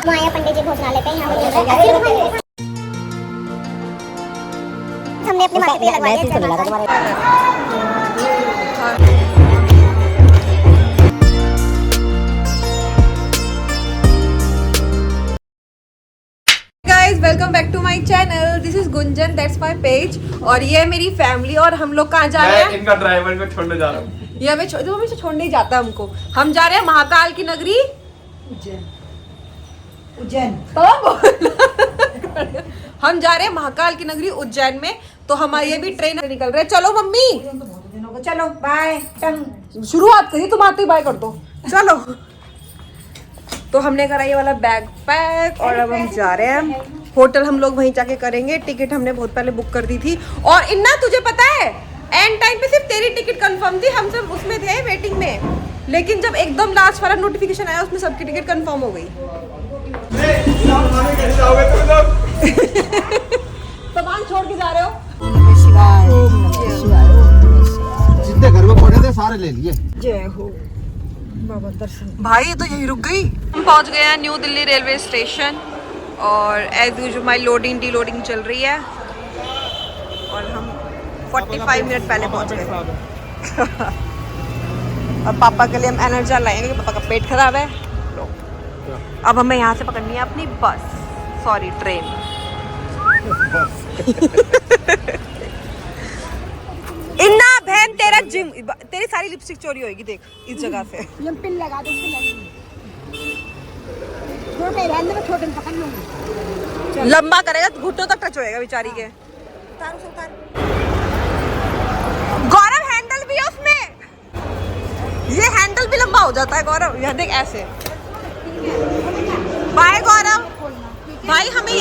माया पंडित जी भोजनालय पे यहाँ पे हमने अपने माथे पे लगवाया guys welcome back to my channel. This is Gunjan, that's my page. और ये है मेरी फैमिली और हम लोग कहाँ जा रहे हैं? इनका ड्राइवर को छोड़ने जा रहा हूँ। ये हमें छोड़ने ही जाता है हमको। हम जा रहे हैं महाकाल की नगरी उज्जैन। हम जा रहे हैं महाकाल की नगरी उज्जैन में। तो हमारे ये भी ट्रेन निकल रहे हैं। चलो मम्मी, चलो बाय। शुरुआत करिए, तुम आते ही बाय कर दो। चलो तो हमने करा ये वाला बैग पैक और अब हम जा रहे हैं। होटल हम लोग वहीं जाके करेंगे। टिकट हमने बहुत पहले बुक कर दी थी। और इन्ना तुझे पता है एंड टाइम पे सिर्फ तेरी टिकट कंफर्म थी, हम सब उसमें थे वेटिंग में। लेकिन जब एकदम लास्ट वाला नोटिफिकेशन आया उसमें सबकी टिकट कंफर्म हो गई। सामान छोड़ के जा रहे हो? जितने घर में पड़े थे सारे ले लिए। जय हो बाबा दर्शन। भाई तो यही रुक गई। हम पहुंच गए हैं न्यू दिल्ली रेलवे स्टेशन और एज यूजुअल हमारी लोडिंग डी लोडिंग चल रही है और हम 45 मिनट पहले पहुंच गए। और पापा के लिए हम एनर्जा लाएंगे क्योंकि पापा का पेट खराब है। अब हमें यहाँ से पकड़नी है अपनी बस, सॉरी ट्रेन। इन्ना बहन तेरा जिम, तेरी सारी लिपस्टिक चोरी होगी देख इस जगह से। पिन लगा दो, छोटे रहने में छोटे पकड़ लूंगी। लंबा करेगा तो घुटनों तक टच होएगा बेचारी के। गौरव हैंडल भी है उसमें, ये हैंडल भी लंबा हो जाता है गौरव। यहाँ देख ऐसे। बाय गौरव भाई, हमें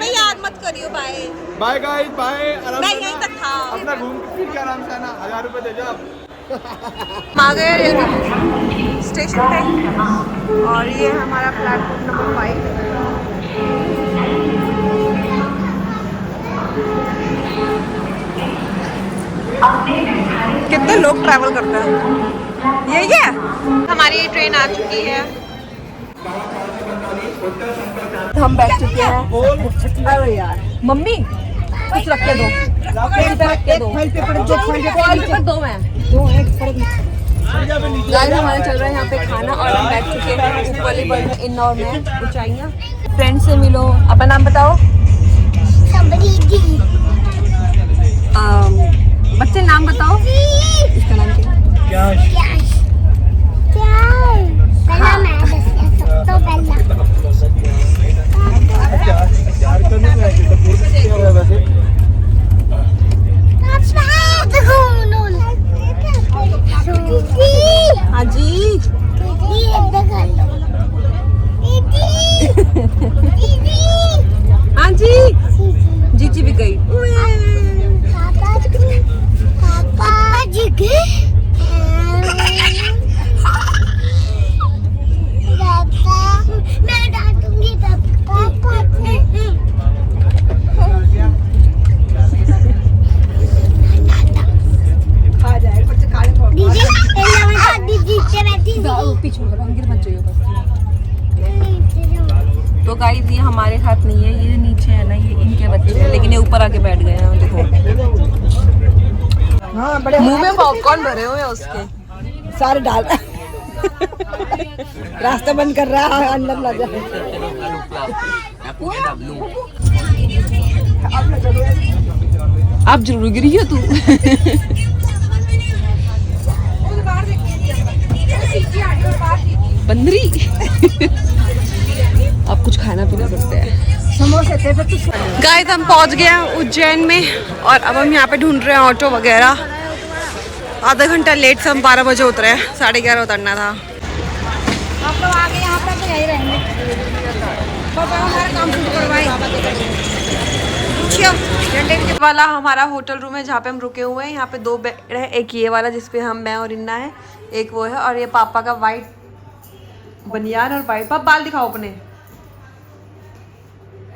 याद मत करियो। Bye bye guys, bye. मैं यहीं तक था। अपना घूम फिर के आराम से आना। 1000 रुपए दे जाओ। हम आ गए रेलवे स्टेशन पे और ये है हमारा प्लेटफॉर्म नंबर 5। कितने लोग ट्रैवल करते हैं। यही है हमारी ट्रेन आ चुकी है। हम बैठ चुके हैं। अरे यार मम्मी कुछ रख के दो, रख के दो। फॉइल पेपर दो मैं गाइस। हमारे चल रहा है यहाँ पे खाना और हम बैठ चुके हैं ऊपर वाली बर्थ में, इंदौर में ऊंचाइयाँ। फ्रेंड से मिलो, अपना नाम बताओ। बच्चे नाम बताओ। इसका नाम क्या है? हाँ जी हाँ जी। जीजी भी गई। पापा जी के मैं डांटूंगी पापा। तो गाइस ये हमारे साथ नहीं है, ये नीचे है ना, ये इनके बच्चे हैं, लेकिन ये ऊपर आके बैठ गए हैं। देखो हाँ, बड़े मुंह में पॉपकॉर्न भरे हुए हैं उसके सारे डाल। रास्ता बंद कर रहा है, अंदर ना जाए। आप जरूर गिरी हो तू। बंदरी। अब कुछ खाना पीना पड़ता है। समोसे थे तो गाइस हम पहुंच गए हैं उज्जैन में और अब हम यहाँ पे ढूंढ रहे हैं ऑटो वगैरह। आधा घंटा लेट से हम 12 बजे उतरे हैं, 11:30 उतरना था। आप लोग आगे यहाँ पे तो यही रहेंगे। पापा हमारा काम शुरू करवाए। वाला हमारा होटल रूम है जहाँ पे हम रुके हुए हैं। यहाँ पे 2 बेड है, एक ये वाला जिसपे हम, मैं और इन्ना है, एक वो है, और ये पापा का वाइट बनियान और वाइट। पापा बाल दिखाओ अपने।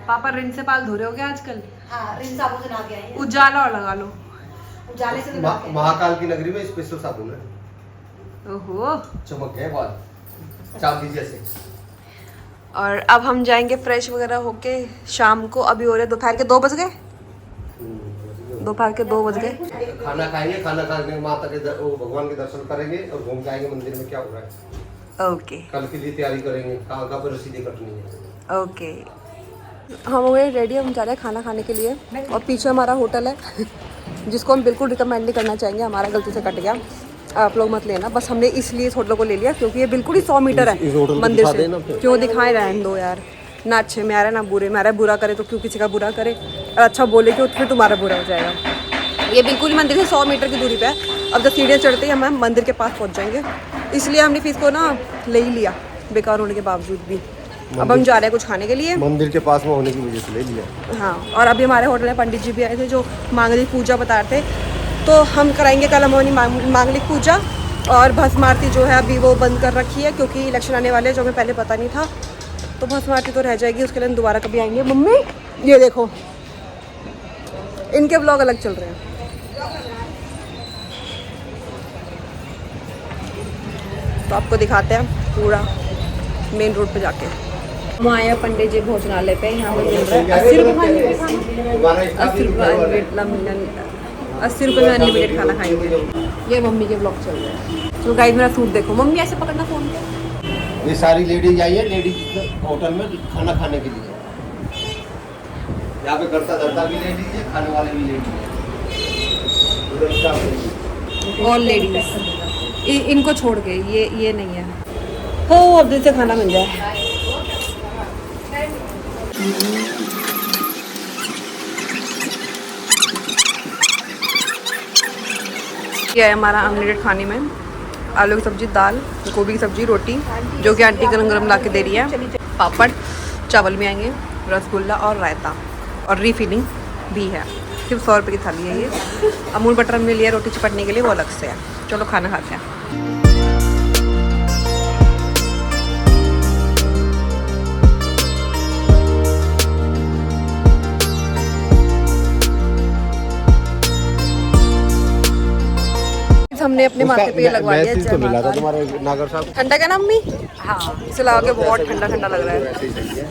पापा रिन से बाल धो रहे हो गया आजकल? हाँ, रिन साबुन से नहा के आए। उजाला और लगा लो। उजाले से महाकाल की नगरी में स्पेशल साबुन है। ओहो चमक है बाल चांदी जैसे। और अब हम जाएंगे फ्रेश वगैरह होके शाम को। अभी हो रहे दोपहर के 2 बज गए, दोपहर के 2 बज गए। खाना खाएंगे, खाना खाने के माता के वो भगवान के दर्शन करेंगे और घूम के आएंगे मंदिर में क्या हो रहा है। ओके, कल के लिए तैयारी करेंगे, कहाँ पर रसीदें कटनी है। ओके, हम हो गए रेडी, हम जा रहे हैं खाना खाने के लिए। और पीछे हमारा होटल है जिसको हम बिल्कुल रिकमेंड नहीं करना चाहेंगे, हमारा गलती से कट गया, आप लोग मत लेना। बस हमने इसलिए इस होटल को ले लिया क्योंकि ये बिल्कुल ही 100 मीटर है मंदिर से। क्यों दिखाएं, रहने दो यार, ना अच्छे में आ रहा है ना बुरे में आ रहा है। बुरा करे तो क्यों किसी का बुरा करे, और अच्छा बोले क्यों फिर तुम्हारा बुरा हो जाएगा। ये बिल्कुल ही मंदिर से 100 मीटर की दूरी पे है। अब जब सीढ़ियाँ चढ़ते ही हम मंदिर के पास पहुँच जाएंगे, इसलिए हमने फीस को ना ले ही लिया बेकार होने के बावजूद भी। अब हम जा रहे हैं कुछ खाने के लिए, मंदिर के पास में होने की वजह से ले लिया। हाँ, और अभी हमारे होटल में पंडित जी भी आए थे जो मांगलिक पूजा बता रहे थे, तो हम कराएंगे कल हमारी मांगलिक पूजा। और भस्म आरती जो है अभी वो बंद कर रखी है क्योंकि इलेक्शन आने वाले हैं, जो हमें पहले पता नहीं था। तो भस्म आरती तो रह जाएगी, उसके लिए हम दोबारा कभी आएंगे। मम्मी ये देखो, इनके ब्लॉग अलग चल रहे हैं। तो आपको दिखाते हैं पूरा मेन रोड पे जाके। हम आए हैं पंडित जी भोजनालय पे, यहाँ पर मिल रहा है 80 रुपये में अनलिमिटेड खाना खाएंगे। ये मम्मी के ब्लॉग चल रहे हैं। तो गाइस मेरा सूट देखो, मम्मी ऐसे पकड़ना फोन पे। ये सारी लेडीज आई है, लेडीज होटल में खाना खाने के लिए। यहाँ पे करता धरता भी लेडीज है, खाने वाले भी लेडीज है। और लेडीज इनको छोड़ के ये नहीं है। हो अब दिल से खाना मिल जाए। ये है हमारा अनलिमिटेड खाने में आलू की सब्जी, दाल, गोभी की सब्जी, रोटी जो कि आंटी गरम गरम ला के दे रही है, पापड़, चावल भी आएंगे, रसगुल्ला और रायता, और रीफिलिंग भी है। सिर्फ 100 रुपये की थाली है ये। अमूल बटर हमने लिया रोटी चिपटने के लिए, वो अलग से है। चलो खाना खाते हैं। हमने अपने माथे पे लगवा लिया तो मिला था तुम्हारे नागर साहब। ठंडा क्या ना मम्मी? हाँ, इसे लगा के बहुत ठंडा ठंडा लग रहा है।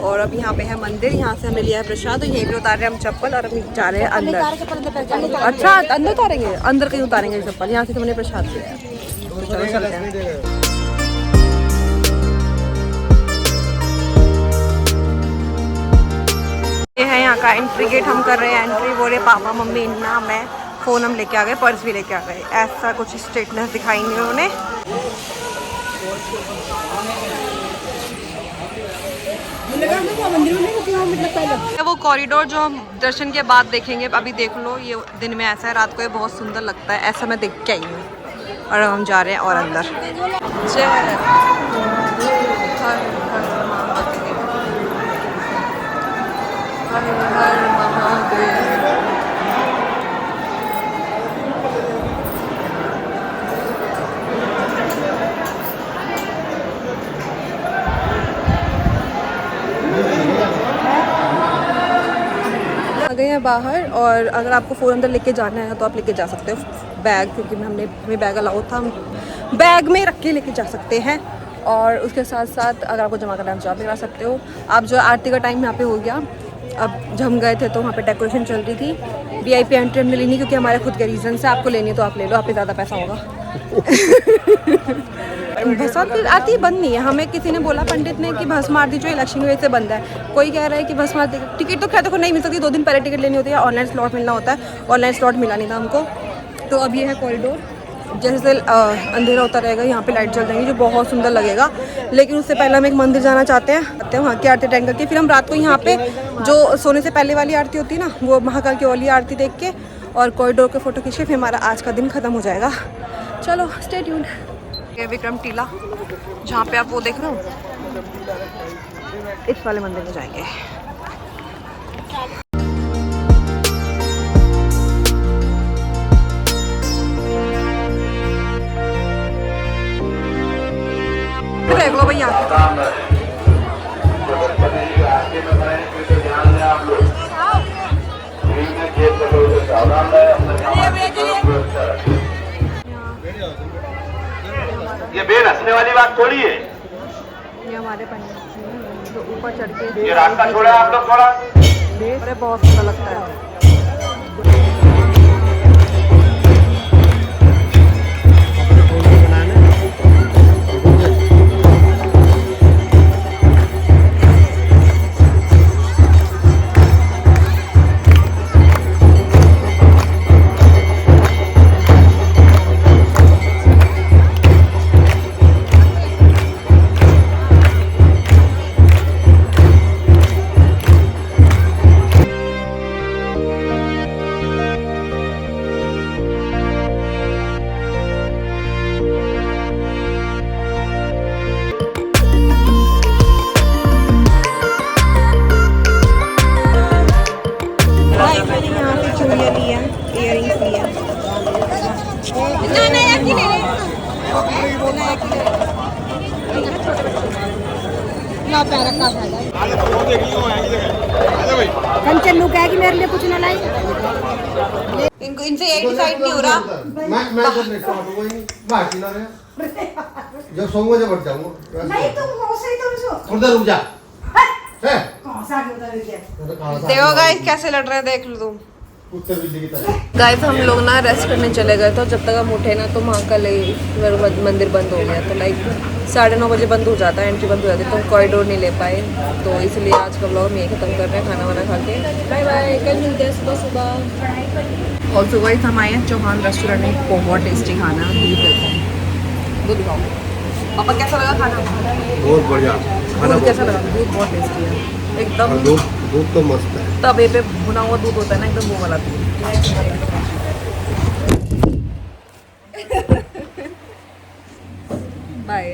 और अब यहाँ पे है मंदिर, यहाँ से हमने लिया है प्रसाद, तो यहीं पे उतार रहे हैं हम चप्पल और अभी जा रहे हैं अंदर। अच्छा, अंदर उतारेंगे? अंदर कहीं उतारेंगे चप्पल, यहाँ से हमने प्रसाद लिया है। तो चलो चलते हैं। ये है यहाँ का एंट्री गेट, हम कर रहे हैं एंट्री। बोले पापा मम्मी इन्ना, मैं फ़ोन हम लेके आ गए, पर्स भी लेके आ गए। ऐसा कुछ स्टेटनेस दिखाई नहीं उन्होंने। वो कॉरिडोर जो हम दर्शन के बाद देखेंगे, अभी देख लो, ये दिन में ऐसा है, रात को ये बहुत सुंदर लगता है। ऐसा मैं देख के आई हूँ। और हम जा रहे हैं और अंदर। जय हर महादेव। आ गए हैं बाहर, और अगर आपको फ़ोन अंदर लेके जाना है तो आप लेके जा सकते हो बैग, क्योंकि हमें बैग अलाउ था, हम बैग में रख के लेके जा सकते हैं। और उसके साथ साथ अगर आपको जमा करना है तो आप करा सकते हो। आप जो आरती का टाइम यहाँ पे हो गया, अब जब हम गए थे तो वहाँ पे डेकोरेशन चल रही थी। VIP एंट्री हमने लेनी क्योंकि हमारे खुद के रीज़न से, आपको लेनी तो आप ले लो, आप पे ज़्यादा पैसा होगा। भस्म आरती बंद नहीं है, हमें किसी ने बोला पंडित ने कि भस्म आरती जो इलेक्शन की वजह से बंद है। कोई कह रहा है कि भस्म आरती टिकट तो खैर देखो नहीं मिल सकती, 2 दिन पहले टिकट लेनी होती है, ऑनलाइन स्लॉट मिलना होता है। ऑनलाइन स्लॉट मिला नहीं था हमको। तो अब ये है कॉरिडोर, जैसे अंधेरा होता रहेगा यहाँ पे लाइट जल जाएंगी जो बहुत सुंदर लगेगा। लेकिन उससे पहले हम एक मंदिर जाना चाहते हैं, वहाँ की आरती अटेंड करके फिर हम रात को यहाँ पे जो सोने से पहले वाली आरती होती है ना, वो महाकाल की वाली आरती देख के और कॉरिडोर के फ़ोटो खींच के फिर हमारा आज का दिन ख़त्म हो जाएगा। चलो स्टे ट्यून्ड। ये विक्रम टीला जहाँ पे आप वो देख रहे हो, इस वाले मंदिर में जाएंगे। देख लो भैया, ये बेन हंसने वाली बात थोड़ी है। हमारे पन्ने, तो ऊपर चढ़ के ये रास्ता छोड़ा आप लोग थोड़ा। अरे बहुत अच्छा लगता है। कंचन कह कि मेरे लिए कुछ ना लाई। इनको इनसे एक डिसाइड नहीं हो रहा। मैं जब लेता हूँ वही नहीं बाकी ना रहे जब सोऊंगा जब बढ़ जाऊंगा नहीं तुम हो सही तो रुको। उधर रुक जा है कौन सा आगे उधर गया? देखो गाइस कैसे लड़ रहे हैं, देख लो तुम। कुत्ते बिल्ली की तरह गाइस हम लोग ना रेस्ट करने चले गए थे, जब तक हम उठे ना तो वहाँ का मंदिर बंद हो गया, तो लाइक 9:30 बजे बंद हो जाता है, एंट्री बंद हो जाती है, तो कॉरिडोर नहीं ले पाए, तो इसलिए आज का ब्लॉग में ख़त्म कर रहे हैं। खाना वाना खा के बाय बाय, कल मिलते हैं सुबह सुबह। और सुबह ही हम आए हैं चौहान रेस्टोरेंट में, बहुत टेस्टी खाना। दूध देते हैं, दूध खाओ। पापा कैसा लगा खाना? बहुत बढ़िया दूध कैसा लगा? दूध बहुत टेस्टी है एकदम। दूध तो मस्त है। तवे पे भुना हुआ दूध होता है ना, एकदम वो वाला दूध। बाय।